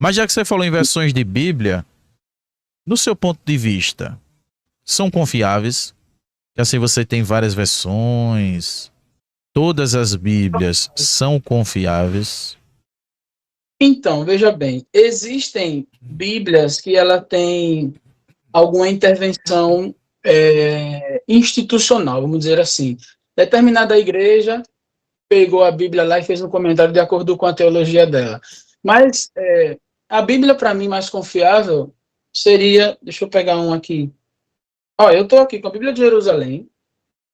Mas já que você falou em versões de Bíblia, no seu ponto de vista, são confiáveis? Que assim você tem várias versões, todas as Bíblias são confiáveis? Então, veja bem, existem Bíblias que ela tem alguma intervenção institucional, vamos dizer assim. Determinada igreja pegou a Bíblia lá e fez um comentário de acordo com a teologia dela. Mas a Bíblia, para mim, mais confiável seria, deixa eu pegar um aqui. Ó, eu estou aqui com a Bíblia de Jerusalém,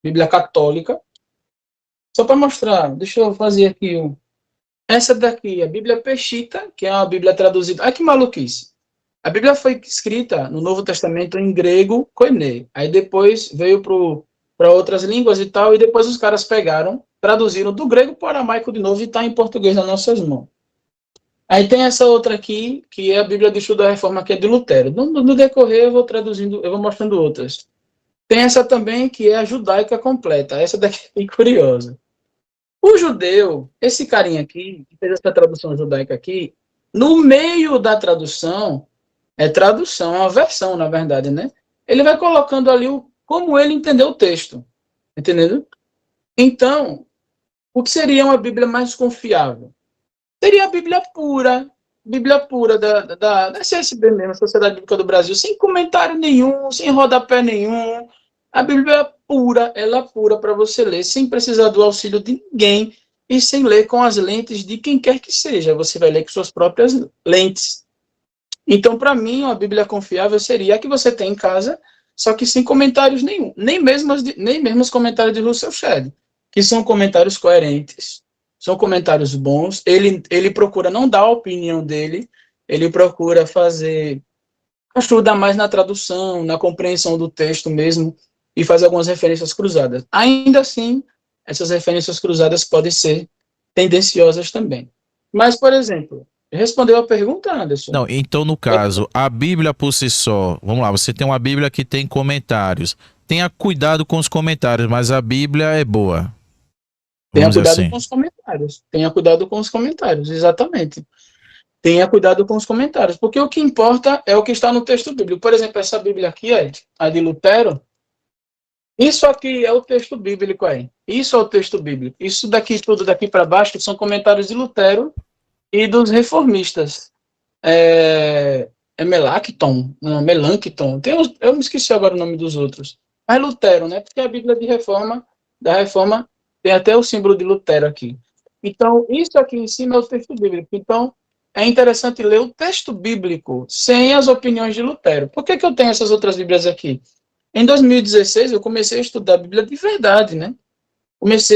Bíblia católica, só para mostrar, deixa eu fazer aqui essa daqui, a Bíblia Peshitta, que é uma Bíblia traduzida. Olha que maluquice. A Bíblia foi escrita no Novo Testamento em grego, koiné. Aí depois veio para outras línguas e tal, e depois os caras pegaram, traduziram do grego para o aramaico de novo e está em português nas nossas mãos. Aí tem essa outra aqui, que é a Bíblia do Estudo da Reforma, que é de Lutero. No decorrer eu vou traduzindo, eu vou mostrando outras. Tem essa também, que é a judaica completa. Essa daqui é bem curiosa. O judeu, esse carinha aqui, que fez essa tradução judaica aqui, no meio da tradução, é uma versão, na verdade, né? Ele vai colocando ali como ele entendeu o texto, entendeu? Então, o que seria uma Bíblia mais confiável? Seria a Bíblia pura da CSB mesmo, Sociedade Bíblica do Brasil, sem comentário nenhum, sem rodapé nenhum. A Bíblia ela é pura para você ler, sem precisar do auxílio de ninguém e sem ler com as lentes de quem quer que seja. Você vai ler com suas próprias lentes. Então, para mim, uma Bíblia confiável seria a que você tem em casa, só que sem comentários nenhum, nem mesmo os comentários de Russell Shedd, que são comentários coerentes, são comentários bons. Ele procura não dar a opinião dele, ele procura fazer ajuda mais na tradução, na compreensão do texto mesmo, e faz algumas referências cruzadas. Ainda assim, essas referências cruzadas podem ser tendenciosas também. Mas, por exemplo, respondeu a pergunta, Anderson? Não, então no caso, a Bíblia por si só, vamos lá, você tem uma Bíblia que tem comentários. Tenha cuidado com os comentários, mas a Bíblia é boa. Tenha Vamos dizer cuidado assim. com os comentários. Tenha cuidado com os comentários, exatamente. Tenha cuidado com os comentários, porque o que importa é o que está no texto bíblico. Por exemplo, essa Bíblia aqui, a de Lutero, isso aqui é o texto bíblico aí. Isso é o texto bíblico. Isso daqui, tudo daqui para baixo, são comentários de Lutero e dos reformistas. Melancton, não, Melancton. Eu me esqueci agora o nome dos outros. Mas Lutero, né? Porque a Bíblia da Reforma, tem até o símbolo de Lutero aqui. Então, isso aqui em cima é o texto bíblico. Então, é interessante ler o texto bíblico sem as opiniões de Lutero. Por que eu tenho essas outras Bíblias aqui? Em 2016, eu comecei a estudar a Bíblia de verdade, né?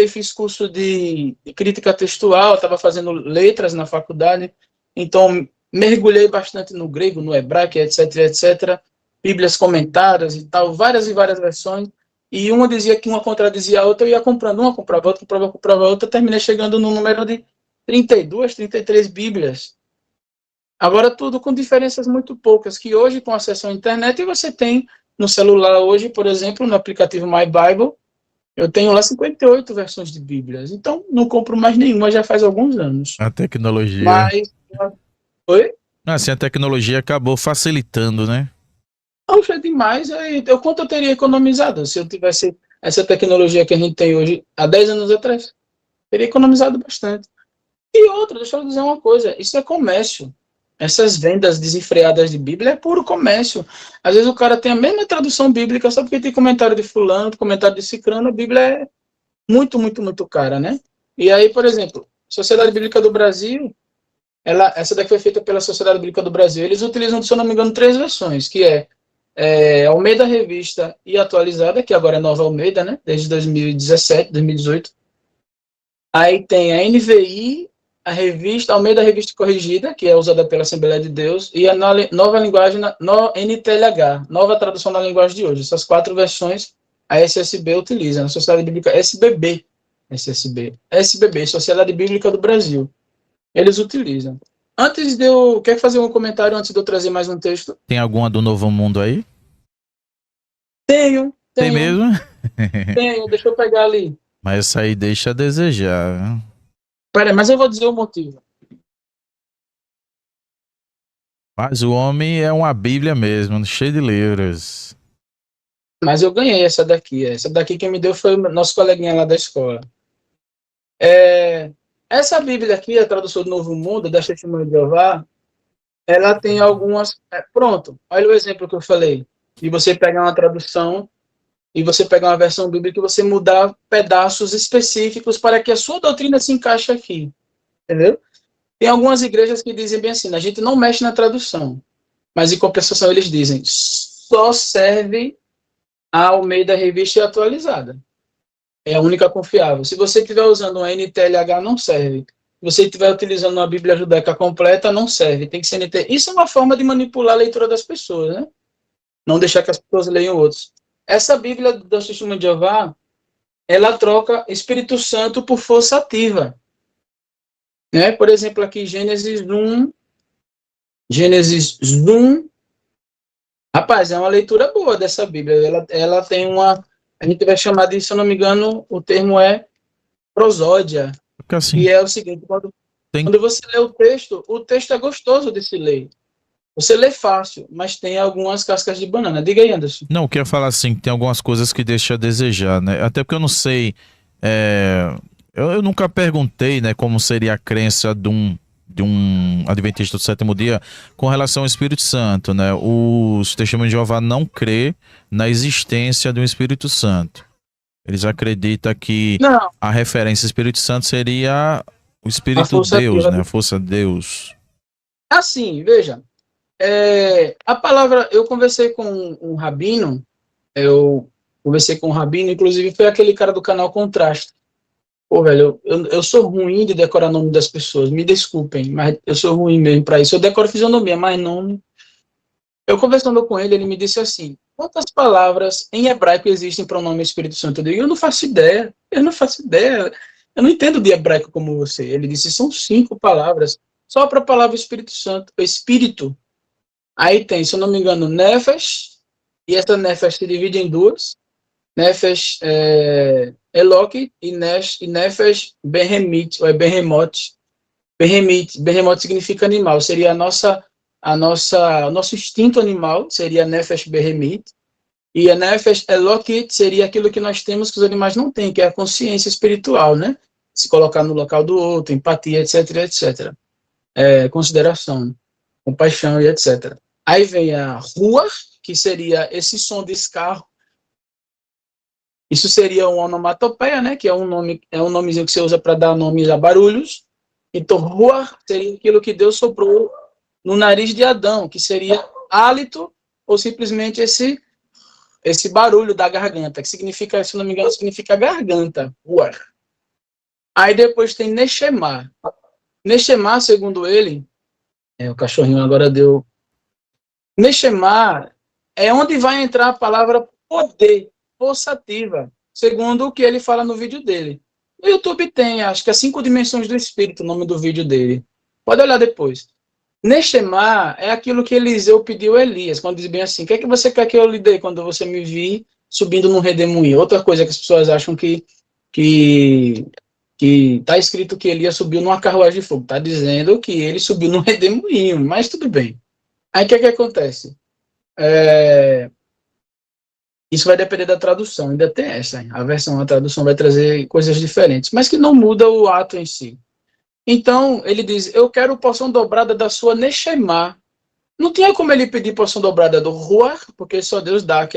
Fiz curso de crítica textual, estava fazendo letras na faculdade, então mergulhei bastante no grego, no hebraico, etc, etc. Bíblias comentadas e tal, várias e várias versões, e uma dizia que uma contradizia a outra, eu ia comprando uma, comprava outra, terminei chegando no número de 32, 33 Bíblias. Agora tudo com diferenças muito poucas, que hoje com acesso à internet você tem no celular hoje, por exemplo, no aplicativo My Bible, eu tenho lá 58 versões de Bíblias, então não compro mais nenhuma já faz alguns anos. A tecnologia. Mas, oi? Assim, a tecnologia acabou facilitando, né? Poxa, é demais. Quanto eu teria economizado se eu tivesse essa tecnologia que a gente tem hoje há 10 anos atrás? Teria economizado bastante. E outra, deixa eu dizer uma coisa, isso é comércio. Essas vendas desenfreadas de Bíblia é puro comércio. Às vezes o cara tem a mesma tradução bíblica, só porque tem comentário de fulano, comentário de cicrano, a Bíblia é muito, muito, muito cara, né? E aí, por exemplo, Sociedade Bíblica do Brasil, essa daqui foi feita pela Sociedade Bíblica do Brasil, eles utilizam, se eu não me engano, 3 versões, que Almeida Revista e Atualizada, que agora é Nova Almeida, né? Desde 2017, 2018. Aí tem a NVI, a revista Almeida Revista Corrigida, que é usada pela Assembleia de Deus, e a nova linguagem, NTLH, nova tradução da linguagem de hoje. Essas 4 versões a SSB utiliza, a Sociedade Bíblica SBB, Sociedade Bíblica do Brasil. Eles utilizam. Quer fazer um comentário antes de eu trazer mais um texto? Tem alguma do Novo Mundo aí? Tenho, Tem mesmo? deixa eu pegar ali. Mas essa aí deixa a desejar. Peraí, mas eu vou dizer o motivo. Mas o homem é uma bíblia mesmo, cheio de livros. Mas eu ganhei essa daqui. Essa daqui quem me deu foi o nosso coleguinha lá da escola. É, essa Bíblia aqui, a tradução do Novo Mundo, da Testemunha de Jeová, ela tem algumas... pronto, olha o exemplo que eu falei. De você pegar uma tradução e você pegar uma versão bíblica e você mudar pedaços específicos para que a sua doutrina se encaixe aqui. Entendeu? Tem algumas igrejas que dizem bem assim, a gente não mexe na tradução, mas em compensação eles dizem, só serve a Almeida Revista e Atualizada. É a única confiável. Se você estiver usando uma NTLH, não serve. Se você estiver utilizando uma Bíblia Judaica completa, não serve. Tem que ser NT. Isso é uma forma de manipular a leitura das pessoas, né? Não deixar que as pessoas leiam outros. Essa Bíblia do Testemunho de Jeová, ela troca Espírito Santo por força ativa. Né? Por exemplo, aqui Gênesis 1. Gênesis 1. Rapaz, é uma leitura boa dessa Bíblia. Ela tem uma... A gente vai chamar de, se eu não me engano, o termo é prosódia. Porque assim, E é o seguinte, quando você lê o texto é gostoso de se ler. Você lê fácil, mas tem algumas cascas de banana. Diga aí, Anderson. não, eu queria falar assim, que tem algumas coisas que deixam a desejar, né? Até porque eu não sei, eu nunca perguntei, né, como seria a crença de um adventista do sétimo dia com relação ao Espírito Santo, né? Os Testemunhos de Jeová não crê na existência do Espírito Santo. Eles acreditam que Não, a referência ao Espírito Santo seria o a Espírito força Deus, ativa. né? A força de Deus. Assim, veja, a palavra, eu conversei com um rabino, inclusive foi aquele cara do canal Contraste. Pô, velho, eu sou ruim de decorar o nome das pessoas, me desculpem, mas eu sou ruim mesmo para isso. Eu decoro fisionomia, mas nome. Eu conversando com ele, ele me disse assim: quantas palavras em hebraico existem para o nome Espírito Santo? Eu digo, eu não faço ideia, eu não entendo de hebraico como você. Ele disse, são 5 palavras, só para a palavra Espírito Santo, Espírito. Aí tem, se eu não me engano, Nefesh, e essa Nefesh se divide em duas, Nefesh Elok e Nefesh Behemit, ou é Behemoth. Behemoth significa animal, seria o nosso instinto animal, seria Nefesh Behemit, e a Nefesh Elokit seria aquilo que nós temos que os animais não têm, que é a consciência espiritual, né? Se colocar no local do outro, empatia, etc, etc. Consideração, compaixão e etc. Aí vem a Ruach, que seria esse som de escarro. Isso seria uma onomatopeia, né? Que é um nomezinho que você usa para dar nomes a barulhos. Então, Ruach seria aquilo que Deus soprou no nariz de Adão, que seria hálito, ou simplesmente esse barulho da garganta, que significa, se não me engano, significa garganta. Ruach. Aí depois tem Neshemá. Neshemá, segundo ele, o cachorrinho agora deu. Neshemá é onde vai entrar a palavra poder, força ativa, segundo o que ele fala no vídeo dele. No YouTube tem, acho que é 5 dimensões do espírito, o nome do vídeo dele. Pode olhar depois. Neshemá é aquilo que Eliseu pediu a Elias, quando diz bem assim, o que é que você quer que eu lhe dê quando você me vir subindo num redemoinho? Outra coisa que as pessoas acham que está escrito que Elias subiu numa carruagem de fogo. Está dizendo que ele subiu num redemoinho, mas tudo bem. Aí o que é que acontece? Isso vai depender da tradução, ainda tem essa. A tradução vai trazer coisas diferentes, mas que não muda o ato em si. Então, ele diz, eu quero porção dobrada da sua Neshemá. Não tinha como ele pedir porção dobrada do Ruach, porque só Deus dá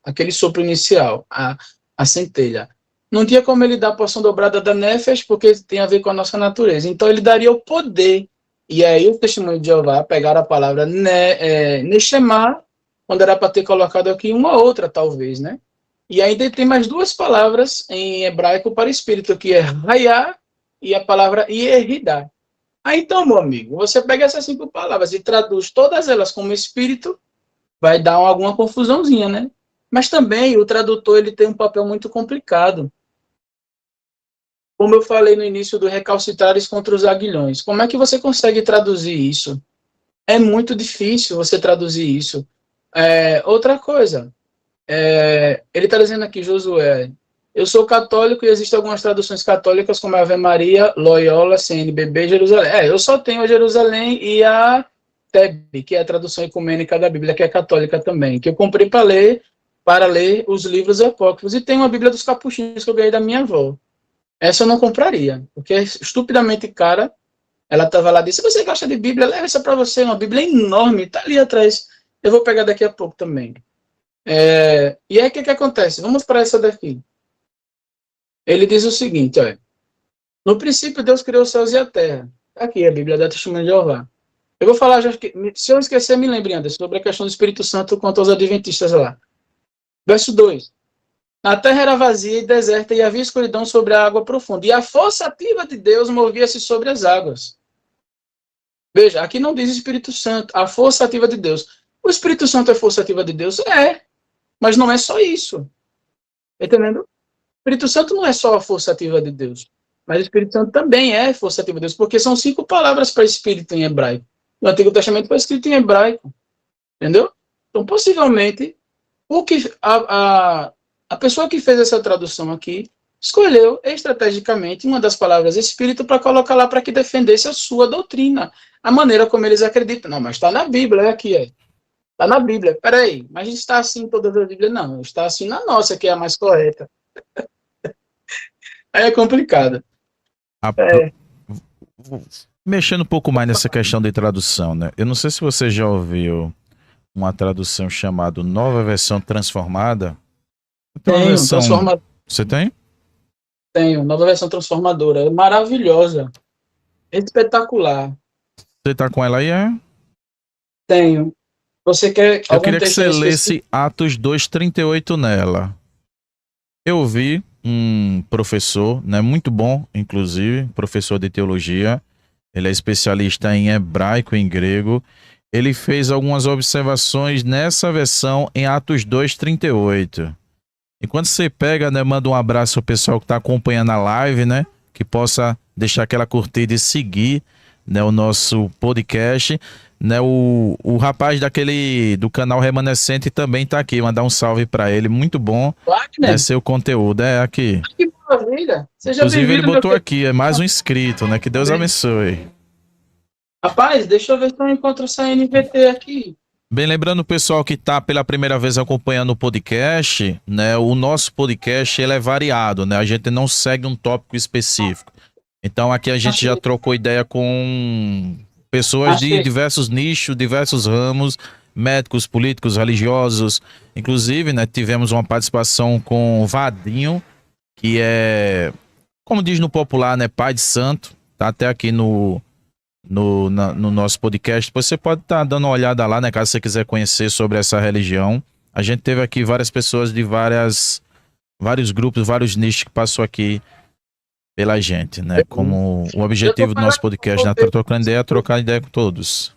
aquele sopro inicial, a centelha. Não tinha como ele dar porção dobrada da Nefesh, porque tem a ver com a nossa natureza. Então, ele daria o poder. E aí, o testemunho de Jeová pegaram a palavra Neshemá, quando era para ter colocado aqui uma outra, talvez, né? E ainda tem mais 2 palavras em hebraico para espírito, que é Hayá e a palavra Yeridá. Aí, então, meu amigo, você pega essas 5 palavras e traduz todas elas como espírito, vai dar alguma confusãozinha, né? Mas também o tradutor ele tem um papel muito complicado. Como eu falei no início do recalcitrares contra os aguilhões. Como é que você consegue traduzir isso? É muito difícil você traduzir isso. Outra coisa, ele está dizendo aqui, Josué, eu sou católico e existem algumas traduções católicas como a Ave Maria, Loyola, CNBB, Jerusalém. Eu só tenho a Jerusalém e a TEB, que é a tradução ecumênica da Bíblia, que é católica também, que eu comprei para ler os livros apócrifos. E tem uma Bíblia dos Capuchinhos que eu ganhei da minha avó. Essa eu não compraria, porque é estupidamente cara. Ela estava lá e disse, se você gosta de Bíblia, leva essa para você, uma Bíblia enorme, está ali atrás. Eu vou pegar daqui a pouco também. E aí, o que acontece? Vamos para essa daqui. Ele diz o seguinte, olha, no princípio, Deus criou os céus e a terra. Aqui a Bíblia da Testemunha de Jeová. Eu vou falar, se eu esquecer, me lembre, Anderson, sobre a questão do Espírito Santo quanto aos adventistas lá. Verso 2. A terra era vazia e deserta e havia escuridão sobre a água profunda. E a força ativa de Deus movia-se sobre as águas. Veja, aqui não diz Espírito Santo, a força ativa de Deus. O Espírito Santo é força ativa de Deus? É, mas não é só isso. Entendendo? O Espírito Santo não é só a força ativa de Deus, mas o Espírito Santo também é força ativa de Deus, porque são 5 palavras para Espírito em hebraico. No Antigo Testamento foi escrito em hebraico. Entendeu? Então, possivelmente, a pessoa que fez essa tradução aqui escolheu estrategicamente uma das palavras Espírito para colocar lá para que defendesse a sua doutrina, a maneira como eles acreditam. Não, mas está na Bíblia, é aqui, é. Está na Bíblia. Peraí, mas está assim em todas as Bíblias? Não, está assim na nossa, que é a mais correta. Aí é complicado. Mexendo um pouco mais nessa questão de tradução, né? Eu não sei se você já ouviu uma tradução chamada Nova Versão Transformada. Tenho, transformadora. Você tem? Tenho, Nova Versão Transformadora. É maravilhosa. Espetacular. Você tá com ela aí, é? Tenho. Você quer Eu queria que você lesse Atos 2:38 nela. Eu vi um professor, né, muito bom, inclusive, professor de teologia. Ele é especialista em hebraico e em grego. Ele fez algumas observações nessa versão em Atos 2:38. Enquanto você pega, né, manda um abraço ao pessoal que está acompanhando a live, né, que possa deixar aquela curtida e seguir, né, o nosso podcast, né, o rapaz do canal Remanescente também está aqui, mandar um salve para ele, muito bom, né, seu conteúdo, aqui. Que maravilha! Seja inclusive ele botou aqui, é mais um inscrito, né, que Deus abençoe. Rapaz, deixa eu ver se eu encontro essa NVT aqui. Bem, lembrando o pessoal que está pela primeira vez acompanhando o podcast, né, o nosso podcast ele é variado, né, a gente não segue um tópico específico. Então aqui a gente já trocou ideia com pessoas de diversos nichos, diversos ramos, médicos, políticos, religiosos. Inclusive, né, tivemos uma participação com o Vadinho, que é, como diz no popular, né, pai de santo, tá até aqui no nosso podcast. Depois você pode estar dando uma olhada lá, né, caso você quiser conhecer sobre essa religião. A gente teve aqui várias pessoas de vários grupos, vários nichos que passou aqui pela gente, né? Como o objetivo do nosso podcast, né? Trocar ideia com todos.